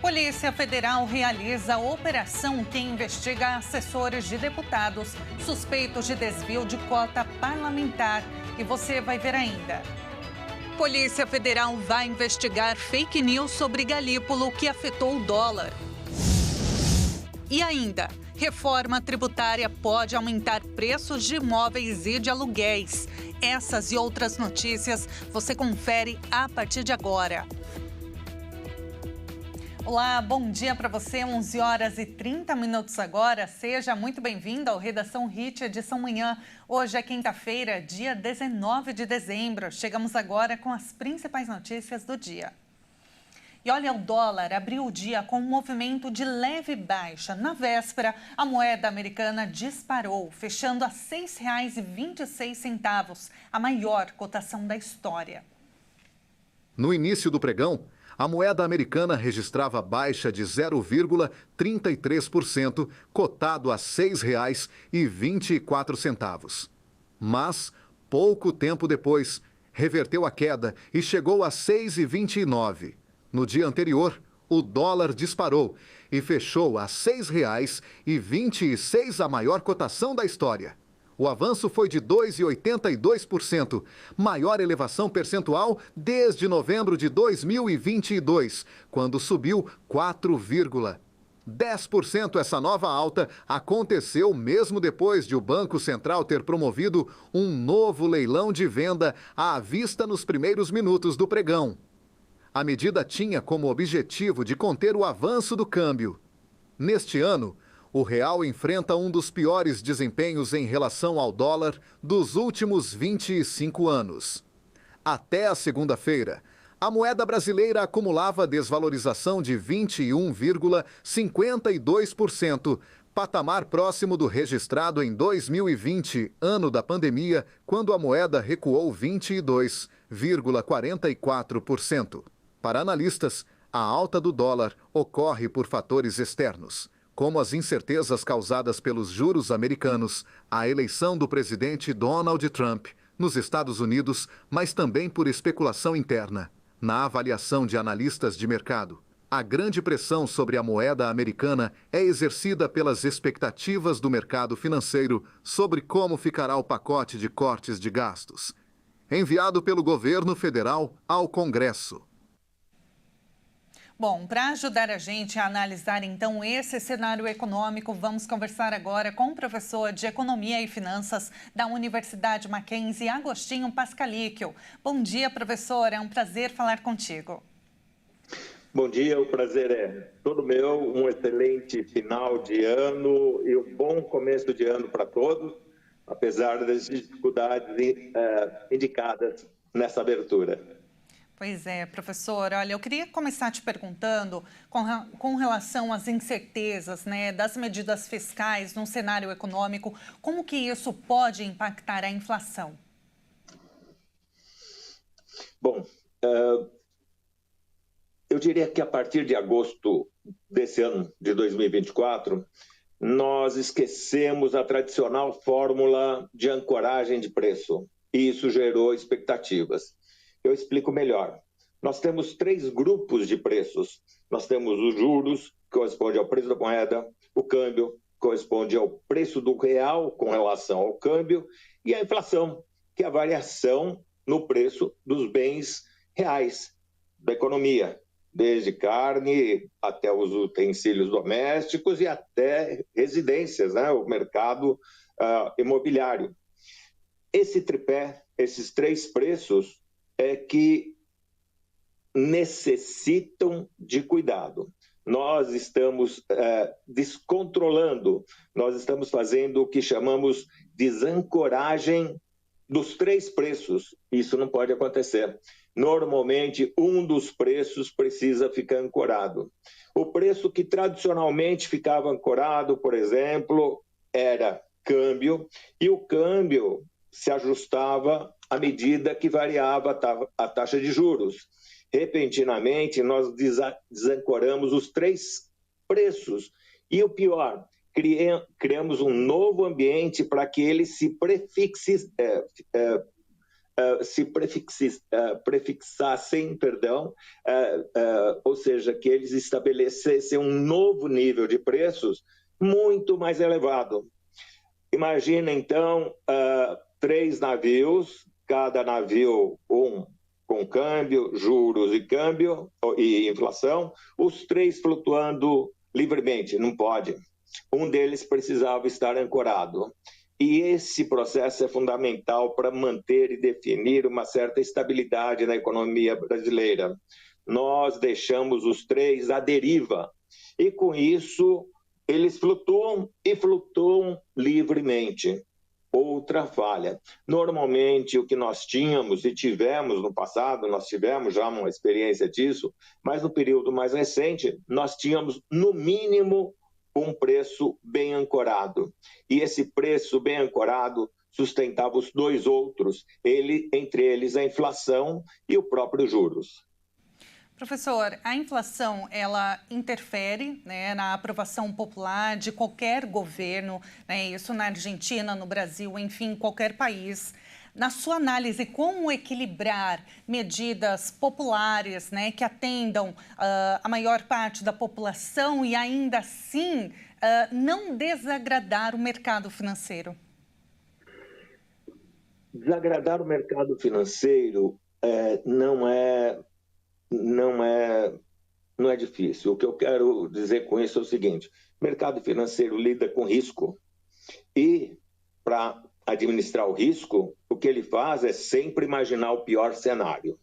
Polícia Federal realiza operação que investiga assessores de deputados suspeitos de desvio de cota parlamentar. E você vai ver ainda. Polícia Federal vai investigar fake news sobre Galípolo que afetou o dólar. E ainda, reforma tributária pode aumentar preços de imóveis e de aluguéis. Essas e outras notícias você confere a partir de agora. Olá, bom dia para você, 11 horas e 30 minutos agora. Seja muito bem-vindo ao Redação Hit, edição manhã. Hoje é quinta-feira, dia 19 de dezembro. Chegamos agora com as principais notícias do dia. E olha, o dólar abriu o dia com um movimento de leve baixa. Na véspera, a moeda americana disparou, fechando a R$ 6,26, a maior cotação da história. No início do pregão, a moeda americana registrava baixa de 0,33%, cotado a R$ 6,24. Mas, pouco tempo depois, reverteu a queda e chegou a R$ 6,29. No dia anterior, o dólar disparou e fechou a R$ 6,26, a maior cotação da história. O avanço foi de 2,82%, maior elevação percentual desde novembro de 2022, quando subiu 4,10%. Essa nova alta aconteceu mesmo depois de o Banco Central ter promovido um novo leilão de venda à vista nos primeiros minutos do pregão. A medida tinha como objetivo de conter o avanço do câmbio. Neste ano, o real enfrenta um dos piores desempenhos em relação ao dólar dos últimos 25 anos. Até a segunda-feira, a moeda brasileira acumulava desvalorização de 21,52%, patamar próximo do registrado em 2020, ano da pandemia, quando a moeda recuou 22,44%. Para analistas, a alta do dólar ocorre por fatores externos, como as incertezas causadas pelos juros americanos, a eleição do presidente Donald Trump nos Estados Unidos, mas também por especulação interna. Na avaliação de analistas de mercado, a grande pressão sobre a moeda americana é exercida pelas expectativas do mercado financeiro sobre como ficará o pacote de cortes de gastos, enviado pelo governo federal ao Congresso. Bom, para ajudar a gente a analisar, então, esse cenário econômico, vamos conversar agora com o professor de Economia e Finanças da Universidade Mackenzie, Agostinho Pascalíquio. Bom dia, professor. É um prazer falar contigo. Bom dia, o prazer é todo meu. Um excelente final de ano e um bom começo de ano para todos, apesar das dificuldades indicadas nessa abertura. Pois é, professor. Olha, eu queria começar te perguntando com relação às incertezas, das medidas fiscais no cenário econômico, como que isso pode impactar a inflação? Bom, eu diria que a partir de agosto desse ano de 2024, nós esquecemos a tradicional fórmula de ancoragem de preço e isso gerou expectativas. Eu explico melhor. Nós temos 3 grupos de preços. Nós temos os juros, que corresponde ao preço da moeda, o câmbio, que corresponde ao preço do real com relação ao câmbio, e a inflação, que é a variação no preço dos bens reais da economia, desde carne até os utensílios domésticos e até residências, o mercado imobiliário. Esse tripé, esses 3 preços, é que necessitam de cuidado. Nós estamos descontrolando, nós estamos fazendo o que chamamos de desancoragem dos 3 preços. Isso não pode acontecer. Normalmente, um dos preços precisa ficar ancorado. O preço que tradicionalmente ficava ancorado, por exemplo, era câmbio, e o câmbio se ajustava à medida que variava a taxa de juros. Repentinamente, nós desancoramos os 3 preços. E o pior, criamos um novo ambiente para que ele se prefixe, prefixassem, ou seja, que eles estabelecessem um novo nível de preços muito mais elevado. Imagina, então, 3 navios, cada navio com câmbio, juros e inflação, os 3 flutuando livremente, não pode. Um deles precisava estar ancorado. E esse processo é fundamental para manter e definir uma certa estabilidade na economia brasileira. Nós deixamos os 3 à deriva e, com isso, eles flutuam e flutuam livremente. Outra falha. Normalmente, o que nós tínhamos e tivemos no passado, nós tivemos já uma experiência disso, mas no período mais recente, nós tínhamos, no mínimo, um preço bem ancorado. E esse preço bem ancorado sustentava os 2 outros, entre eles a inflação e o próprio juros. Professor, a inflação, ela interfere, né, na aprovação popular de qualquer governo, né, isso na Argentina, no Brasil, enfim, qualquer país. Na sua análise, como equilibrar medidas populares, né, que atendam a maior parte da população e ainda assim não desagradar o mercado financeiro? Desagradar o mercado financeiro não é difícil. O que eu quero dizer com isso é o seguinte: o mercado financeiro lida com risco e, para administrar o risco, o que ele faz é sempre imaginar o pior cenário.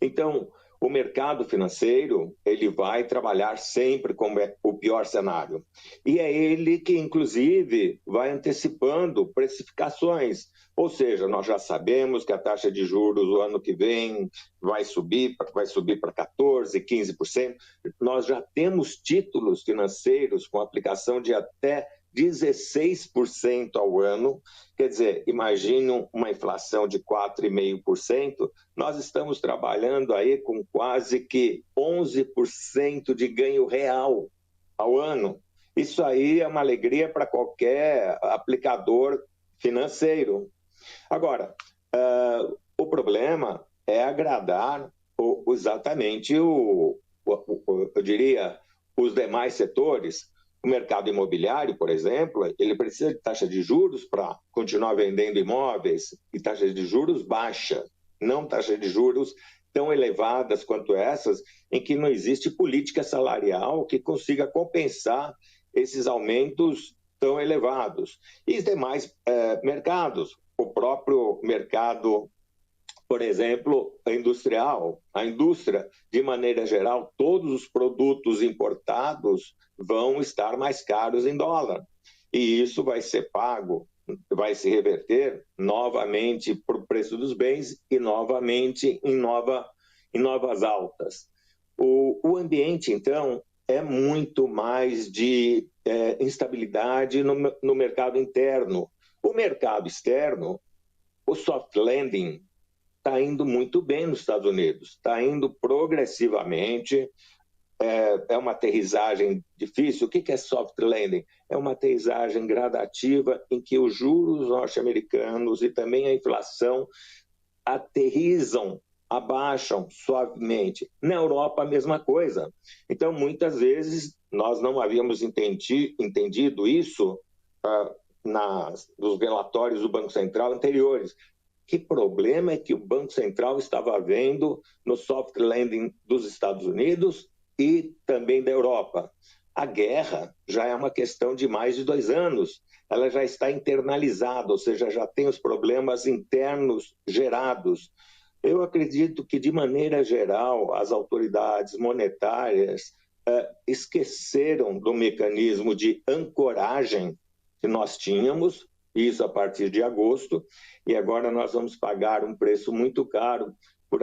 Então, o mercado financeiro, ele vai trabalhar sempre com o pior cenário. E é ele que, inclusive, vai antecipando precificações. Ou seja, nós já sabemos que a taxa de juros o ano que vem vai subir para 14%, 15%. Nós já temos títulos financeiros com aplicação de até 16% ao ano. Quer dizer, imagine uma inflação de 4,5%, nós estamos trabalhando aí com quase que 11% de ganho real ao ano. Isso aí é uma alegria para qualquer aplicador financeiro. Agora, o problema é agradar exatamente eu diria, os demais setores. O mercado imobiliário, por exemplo, ele precisa de taxa de juros para continuar vendendo imóveis, e taxa de juros baixa, não taxa de juros tão elevadas quanto essas, em que não existe política salarial que consiga compensar esses aumentos tão elevados. E os demais mercados, o próprio mercado, por exemplo, industrial, a indústria, de maneira geral, todos os produtos importados vão estar mais caros em dólar. E isso vai ser pago, vai se reverter novamente para o preço dos bens e novamente em novas altas. O ambiente, então, é muito mais de instabilidade no mercado interno. O mercado externo, o soft landing, está indo muito bem nos Estados Unidos, está indo progressivamente, é uma aterrissagem difícil. O que é soft landing? É uma aterrissagem gradativa em que os juros norte-americanos e também a inflação aterrissam, abaixam suavemente. Na Europa, a mesma coisa. Então, muitas vezes, nós não havíamos entendido isso nos relatórios do Banco Central anteriores. Que problema é que o Banco Central estava vendo no soft landing dos Estados Unidos e também da Europa? A guerra já é uma questão de mais de 2 anos. Ela já está internalizada, ou seja, já tem os problemas internos gerados. Eu acredito que, de maneira geral, as autoridades monetárias esqueceram do mecanismo de ancoragem que nós tínhamos, isso a partir de agosto, e agora nós vamos pagar um preço muito caro por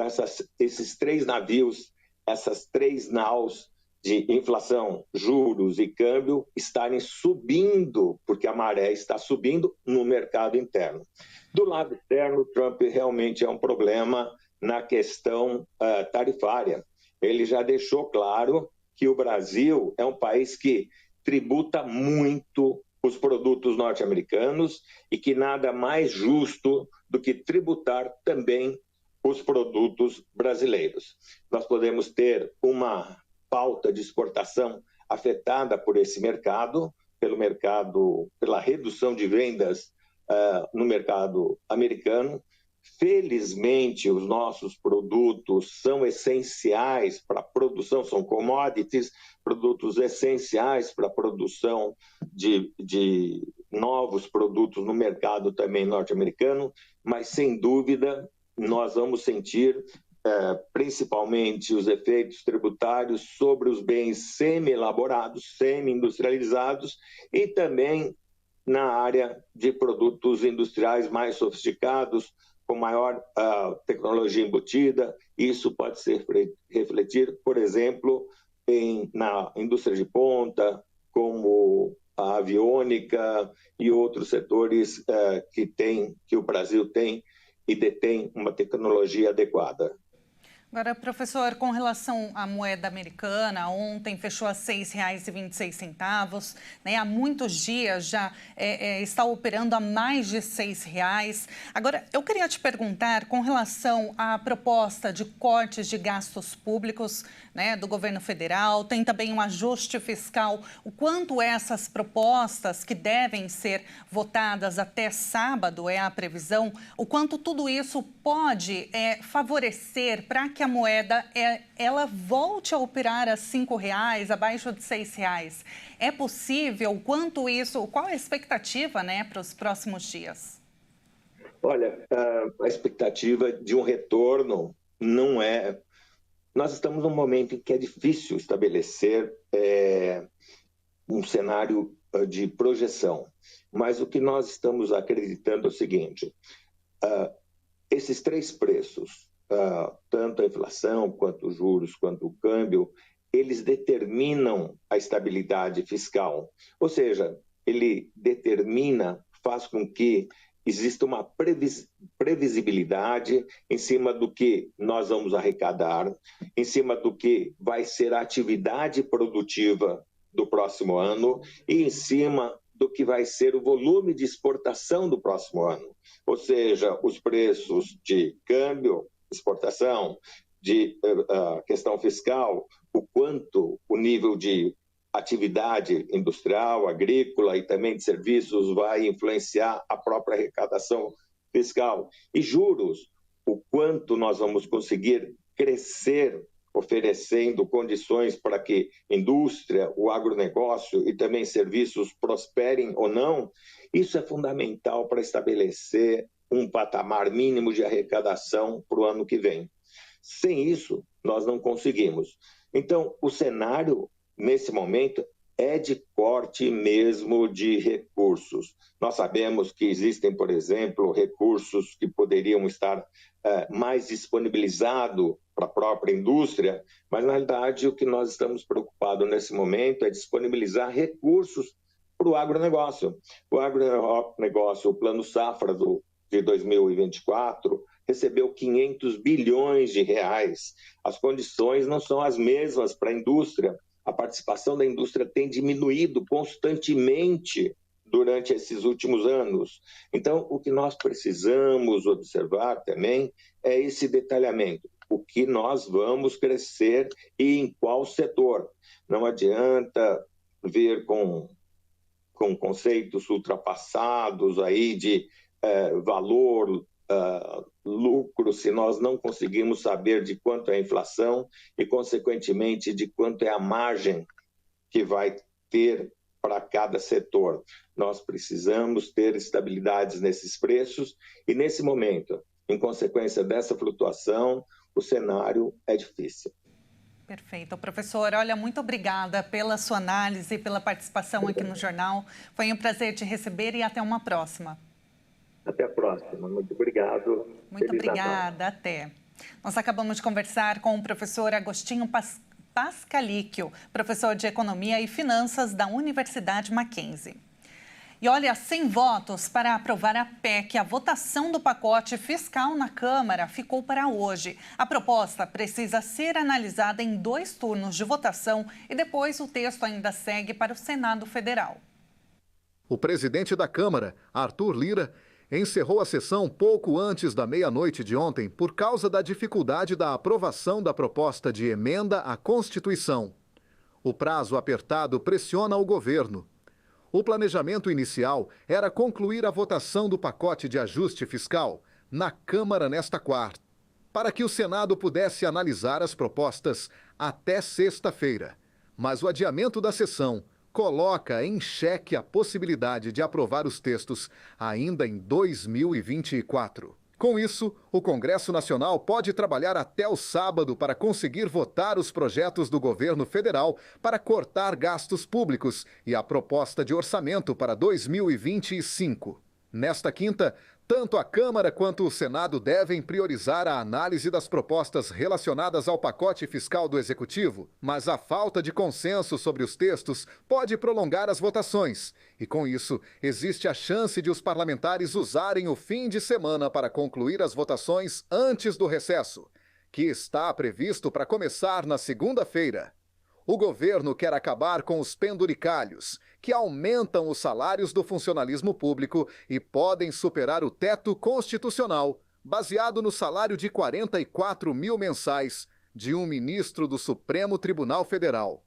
esses 3 navios, essas 3 naus de inflação, juros e câmbio estarem subindo, porque a maré está subindo no mercado interno. Do lado externo, Trump realmente é um problema na questão tarifária. Ele já deixou claro que o Brasil é um país que tributa muito os produtos norte-americanos e que nada mais justo do que tributar também os produtos brasileiros. Nós podemos ter uma pauta de exportação afetada por esse mercado, pela redução de vendas no mercado americano. Felizmente, os nossos produtos são essenciais para a produção, são commodities, produtos essenciais para a produção de novos produtos no mercado também norte-americano, mas, sem dúvida, nós vamos sentir principalmente os efeitos tributários sobre os bens semi-elaborados, semi-industrializados e também na área de produtos industriais mais sofisticados, com maior tecnologia embutida. Isso pode ser refletir, por exemplo, na indústria de ponta, como a aviônica e outros setores que o Brasil tem e detém uma tecnologia adequada. Agora, professor, com relação à moeda americana, ontem fechou a R$ 6,26, né? Há muitos dias já está operando a mais de R$ 6. Agora, eu queria te perguntar com relação à proposta de cortes de gastos públicos, né, do governo federal, tem também um ajuste fiscal, o quanto essas propostas que devem ser votadas até sábado, é a previsão, o quanto tudo isso pode favorecer para que a moeda ela volte a operar a R$ 5, abaixo de R$ 6. É possível? Quanto isso? Qual a expectativa, né, para os próximos dias? Olha, a expectativa de um retorno não é... Nós estamos num momento em que é difícil estabelecer um cenário de projeção, mas o que nós estamos acreditando é o seguinte: esses três preços, tanto a inflação, quanto os juros, quanto o câmbio, eles determinam a estabilidade fiscal. Ou seja, ele faz com que exista uma previsibilidade em cima do que nós vamos arrecadar, em cima do que vai ser a atividade produtiva do próximo ano e em cima do que vai ser o volume de exportação do próximo ano. Ou seja, os preços de câmbio, exportação, de questão fiscal, o quanto o nível de atividade industrial, agrícola e também de serviços vai influenciar a própria arrecadação fiscal. E juros, o quanto nós vamos conseguir crescer oferecendo condições para que indústria, o agronegócio e também serviços prosperem ou não. Isso é fundamental para estabelecer um patamar mínimo de arrecadação para o ano que vem. Sem isso, nós não conseguimos. Então, o cenário, nesse momento, é de corte mesmo de recursos. Nós sabemos que existem, por exemplo, recursos que poderiam estar mais disponibilizados para a própria indústria, mas, na realidade, o que nós estamos preocupados nesse momento é disponibilizar recursos para o agronegócio. O agronegócio, o Plano Safra de 2024, recebeu 500 bilhões de reais. As condições não são as mesmas para a indústria. A participação da indústria tem diminuído constantemente durante esses últimos anos. Então, o que nós precisamos observar também é esse detalhamento. O que nós vamos crescer e em qual setor. Não adianta vir com conceitos ultrapassados aí de valor, lucro, se nós não conseguimos saber de quanto é a inflação e, consequentemente, de quanto é a margem que vai ter para cada setor. Nós precisamos ter estabilidades nesses preços e, nesse momento, em consequência dessa flutuação, o cenário é difícil. Perfeito. Professor, olha, muito obrigada pela sua análise e pela participação aqui no Jornal. Foi um prazer te receber e até uma próxima. Até a próxima. Muito obrigado. Muito obrigada. Até. Nós acabamos de conversar com o professor Agostinho Pascalíquio, professor de Economia e Finanças da Universidade Mackenzie. E olha, sem votos para aprovar a PEC, a votação do pacote fiscal na Câmara ficou para hoje. A proposta precisa ser analisada em 2 turnos de votação e depois o texto ainda segue para o Senado Federal. O presidente da Câmara, Arthur Lira, encerrou a sessão pouco antes da meia-noite de ontem por causa da dificuldade da aprovação da proposta de emenda à Constituição. O prazo apertado pressiona o governo. O planejamento inicial era concluir a votação do pacote de ajuste fiscal na Câmara nesta quarta, para que o Senado pudesse analisar as propostas até sexta-feira. Mas o adiamento da sessão coloca em xeque a possibilidade de aprovar os textos ainda em 2024. Com isso, o Congresso Nacional pode trabalhar até o sábado para conseguir votar os projetos do governo federal para cortar gastos públicos e a proposta de orçamento para 2025. Nesta quinta, tanto a Câmara quanto o Senado devem priorizar a análise das propostas relacionadas ao pacote fiscal do Executivo, mas a falta de consenso sobre os textos pode prolongar as votações. E com isso, existe a chance de os parlamentares usarem o fim de semana para concluir as votações antes do recesso, que está previsto para começar na segunda-feira. O governo quer acabar com os penduricalhos, que aumentam os salários do funcionalismo público e podem superar o teto constitucional, baseado no salário de 44 mil mensais de um ministro do Supremo Tribunal Federal.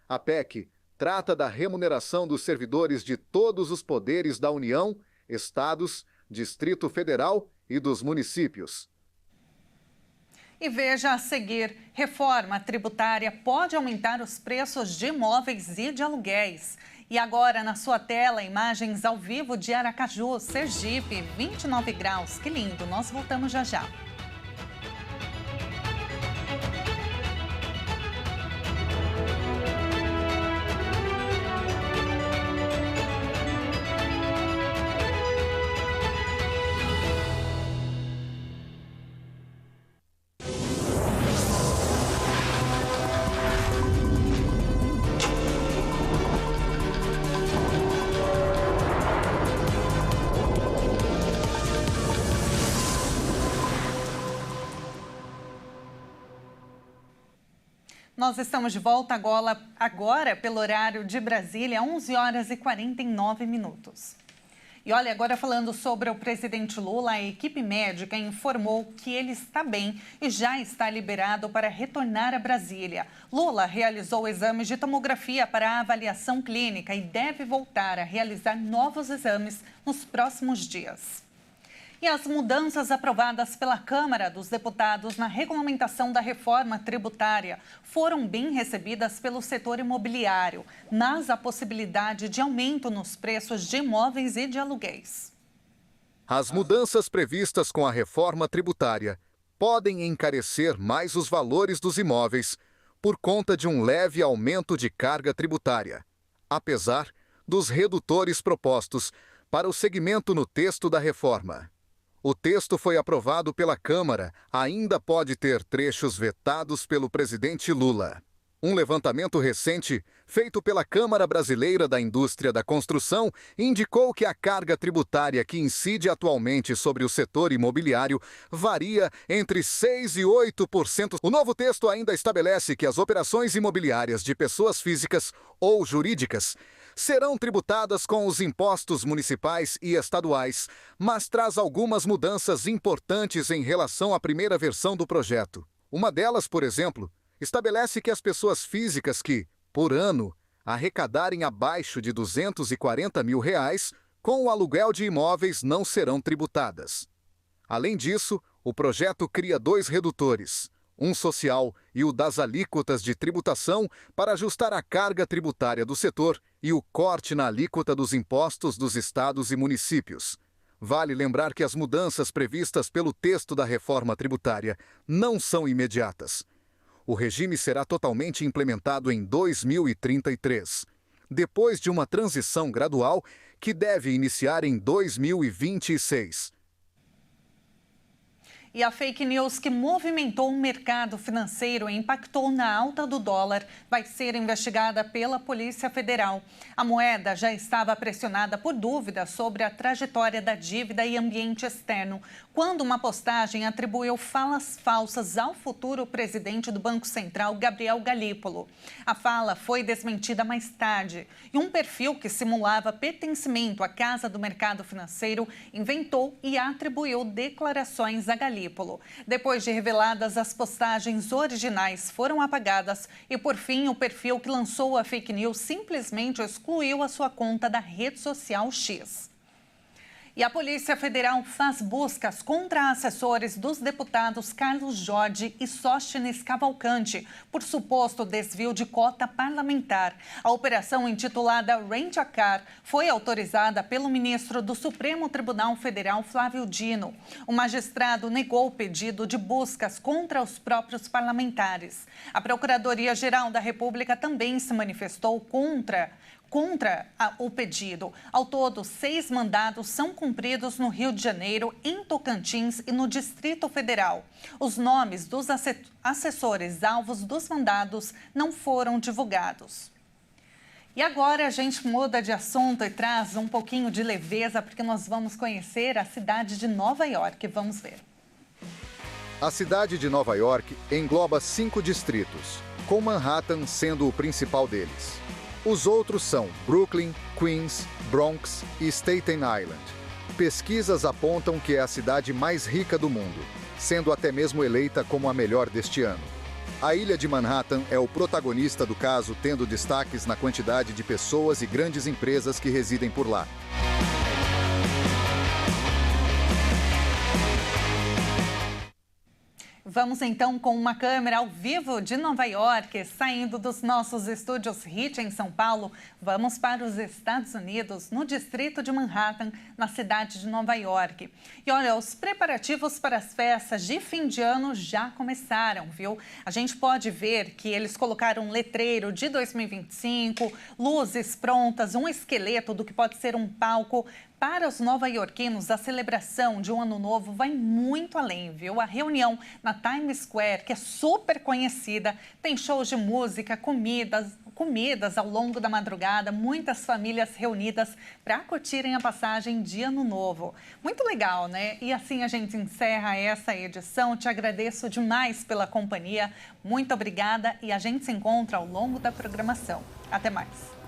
A PEC trata da remuneração dos servidores de todos os poderes da União, estados, Distrito Federal e dos municípios. E veja a seguir, reforma tributária pode aumentar os preços de imóveis e de aluguéis. E agora, na sua tela, imagens ao vivo de Aracaju, Sergipe, 29 graus. Que lindo, nós voltamos já já. Nós estamos de volta agora pelo horário de Brasília, 11 horas e 49 minutos. E olha, agora falando sobre o presidente Lula, a equipe médica informou que ele está bem e já está liberado para retornar a Brasília. Lula realizou exames de tomografia para avaliação clínica e deve voltar a realizar novos exames nos próximos dias. E as mudanças aprovadas pela Câmara dos Deputados na regulamentação da reforma tributária foram bem recebidas pelo setor imobiliário, mas há possibilidade de aumento nos preços de imóveis e de aluguéis. As mudanças previstas com a reforma tributária podem encarecer mais os valores dos imóveis por conta de um leve aumento de carga tributária, apesar dos redutores propostos para o segmento no texto da reforma. O texto foi aprovado pela Câmara, ainda pode ter trechos vetados pelo presidente Lula. Um levantamento recente, feito pela Câmara Brasileira da Indústria da Construção, indicou que a carga tributária que incide atualmente sobre o setor imobiliário varia entre 6% e 8%. O novo texto ainda estabelece que as operações imobiliárias de pessoas físicas ou jurídicas serão tributadas com os impostos municipais e estaduais, mas traz algumas mudanças importantes em relação à primeira versão do projeto. Uma delas, por exemplo, estabelece que as pessoas físicas que, por ano, arrecadarem abaixo de R$ 240 mil com o aluguel de imóveis não serão tributadas. Além disso, o projeto cria 2 redutores, um social e o das alíquotas de tributação para ajustar a carga tributária do setor e o corte na alíquota dos impostos dos estados e municípios. Vale lembrar que as mudanças previstas pelo texto da reforma tributária não são imediatas. O regime será totalmente implementado em 2033, depois de uma transição gradual que deve iniciar em 2026. E a fake news que movimentou o mercado financeiro e impactou na alta do dólar vai ser investigada pela Polícia Federal. A moeda já estava pressionada por dúvidas sobre a trajetória da dívida e ambiente externo, quando uma postagem atribuiu falas falsas ao futuro presidente do Banco Central, Gabriel Galípolo. A fala foi desmentida mais tarde e um perfil que simulava pertencimento à Casa do Mercado Financeiro inventou e atribuiu declarações a Galípolo. Depois de reveladas, as postagens originais foram apagadas e, por fim, o perfil que lançou a fake news simplesmente excluiu a sua conta da rede social X. E a Polícia Federal faz buscas contra assessores dos deputados Carlos Jorge e Sóstenes Cavalcante por suposto desvio de cota parlamentar. A operação, intitulada Rent-a-Car, foi autorizada pelo ministro do Supremo Tribunal Federal, Flávio Dino. O magistrado negou o pedido de buscas contra os próprios parlamentares. A Procuradoria-Geral da República também se manifestou contra o pedido. Ao todo, 6 mandados são cumpridos no Rio de Janeiro, em Tocantins e no Distrito Federal. Os nomes dos assessores alvos dos mandados não foram divulgados. E agora a gente muda de assunto e traz um pouquinho de leveza, porque nós vamos conhecer a cidade de Nova York. Vamos ver. A cidade de Nova York engloba 5 distritos, com Manhattan sendo o principal deles. Os outros são Brooklyn, Queens, Bronx e Staten Island. Pesquisas apontam que é a cidade mais rica do mundo, sendo até mesmo eleita como a melhor deste ano. A ilha de Manhattan é o protagonista do caso, tendo destaques na quantidade de pessoas e grandes empresas que residem por lá. Vamos então com uma câmera ao vivo de Nova York, saindo dos nossos estúdios HIT em São Paulo. Vamos para os Estados Unidos, no distrito de Manhattan, na cidade de Nova York. E olha, os preparativos para as festas de fim de ano já começaram, viu? A gente pode ver que eles colocaram um letreiro de 2025, luzes prontas, um esqueleto do que pode ser um palco. Para os nova-iorquinos, a celebração de um ano novo vai muito além, viu? A reunião na Times Square, que é super conhecida, tem shows de música, comidas ao longo da madrugada, muitas famílias reunidas para curtirem a passagem de ano novo. Muito legal, né? E assim a gente encerra essa edição. Te agradeço demais pela companhia. Muito obrigada e a gente se encontra ao longo da programação. Até mais.